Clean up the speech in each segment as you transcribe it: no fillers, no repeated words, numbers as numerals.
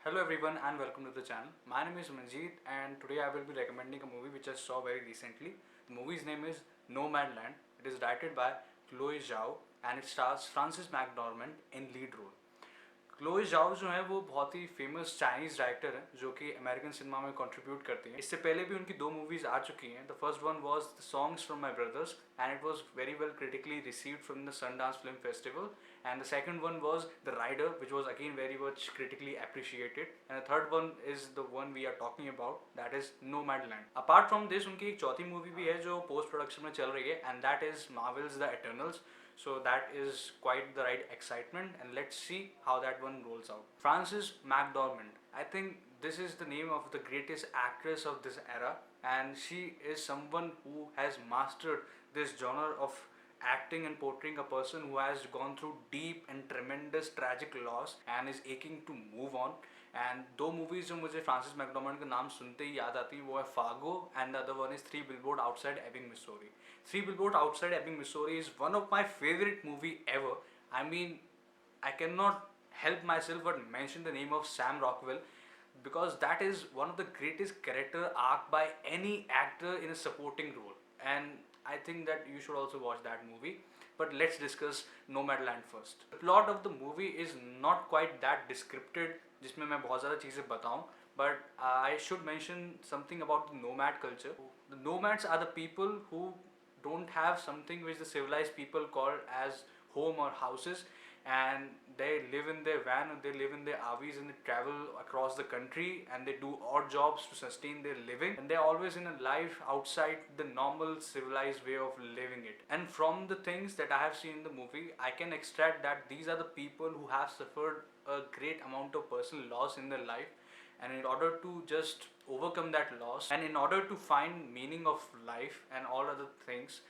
Hello everyone and welcome to the channel. My name is Manjeet and today I will be recommending a movie which I saw very recently. The movie's name is Nomadland. It is directed by Chloe Zhao and it stars Frances McDormand in lead role. Chloe जाओ जो है वो बहुत ही famous Chinese director है जो कि American cinema में contribute करती हैं. इससे पहले भी उनकी दो मूवीज आ चुकी हैं. The first one was the songs from my brothers and it was very well critically received from the Sundance film festival, and the second one was The Rider, which was again very much critically appreciated, and the third one is the one we are talking about, that is Nomadland. Apart from this उनकी एक चौथी movie भी है जो post production में चल रही है and that is Marvel's The Eternals. So that is quite the right excitement and let's see how that one rolls out. Frances McDormand, I think this is the name of the greatest actress of this era and she is someone who has mastered this genre of acting and portraying a person who has gone through deep and tremendous tragic loss and is aching to move on. And दो movies जो मुझे Francis मैकडोमंड का नाम सुनते ही याद आती है वो है Fargo and the other one is three billboard outside Ebbing Missouri. Three billboard outside Ebbing Missouri is one of my favourite movie ever. I mean I cannot help myself but mention the name of Sam Rockwell because that is one of the greatest character arc by any actor in a supporting role, and I think that you should also watch that movie. But let's discuss Nomadland first. The plot of the movie is not quite that descripted जिसमें मैं बहुत ज़्यादा चीज़ें बताऊँ, but I should mention something about the nomad culture. The nomads are the people who don't have something which the civilized people call as home or houses, and they live in their van and they live in their RVs and they travel across the country and they do odd jobs to sustain their living, and they're always in a life outside the normal civilized way of living it. And from the things that I have seen in the movie, I can extract that these are the people who have suffered a great amount of personal loss in their life, and in order to just overcome that loss and in order to find meaning of life and all other things,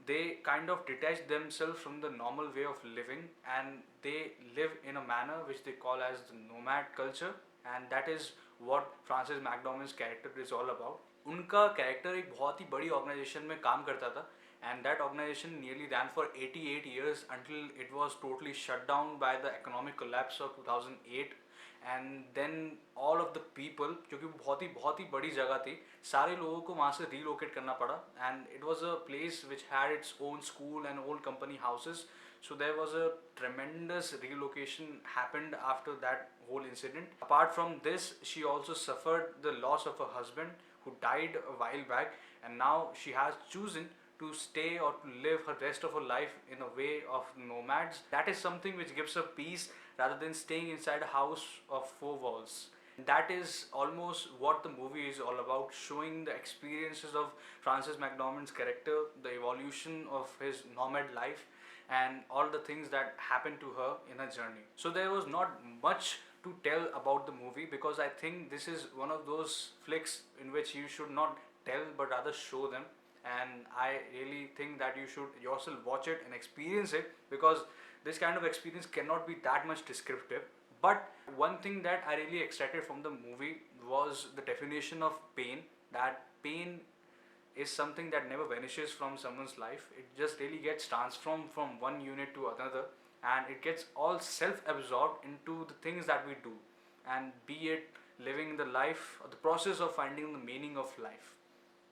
they kind of detach themselves from the normal way of living and they live in a manner which they call as the nomad culture, and that is what Frances McDormand's character is all about. उनका character एक बहुत ही बड़ी organisation में काम करता था and that organization nearly ran for 88 years until it was totally shut down by the economic collapse of 2008. And then all of the people, क्योंकि बहुत ही बड़ी जगह थी, सारे लोगों को वहाँ से रीलोकेट करना पड़ा and it was a place which had its own school and old company houses. So there was a tremendous relocation happened after that whole incident. Apart from this, she also suffered the loss of her husband who died a while back, and now she has chosen to stay or to live her rest of her life in a way of nomads. That is something which gives her peace rather than staying inside a house of four walls. That is almost what the movie is all about, showing the experiences of Frances McDormand's character, the evolution of his nomad life, and all the things that happened to her in her journey. So there was not much to tell about the movie because I think this is one of those flicks in which you should not tell but rather show them, and I really think that you should yourself watch it and experience it because this kind of experience cannot be that much descriptive. But one thing that I really extracted from the movie was the definition of pain. That pain is something that never vanishes from someone's life. It just really gets transformed from one unit to another, and it gets all self-absorbed into the things that we do, and be it living the life or the process of finding the meaning of life.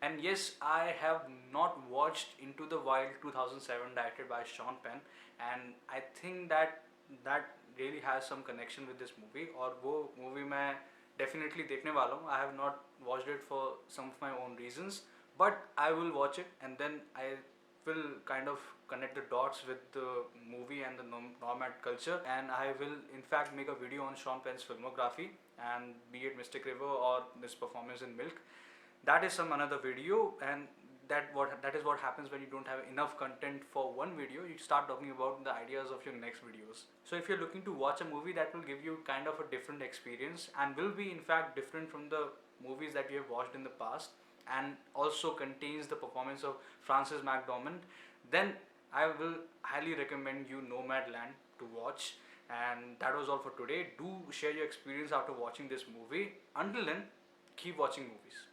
And yes, I have not watched Into the Wild 2007 directed by Sean Penn, and I think that that really has some connection with this movie. और वो movie मैं definitely देखने वाला हूँ. I have not watched it for some of my own reasons, but I will watch it and then I will kind of connect the dots with the movie and the nomad culture, and I will in fact make a video on Sean Penn's filmography, and be it Mystic River or this performance in Milk. That is some another video, and that is what happens when you don't have enough content for one video. You start talking about the ideas of your next videos. So if you're looking to watch a movie that will give you kind of a different experience and will be in fact different from the movies that you have watched in the past, and also contains the performance of Frances McDormand, then I will highly recommend you Nomadland to watch. And that was all for today. Do share your experience after watching this movie. Until then, keep watching movies.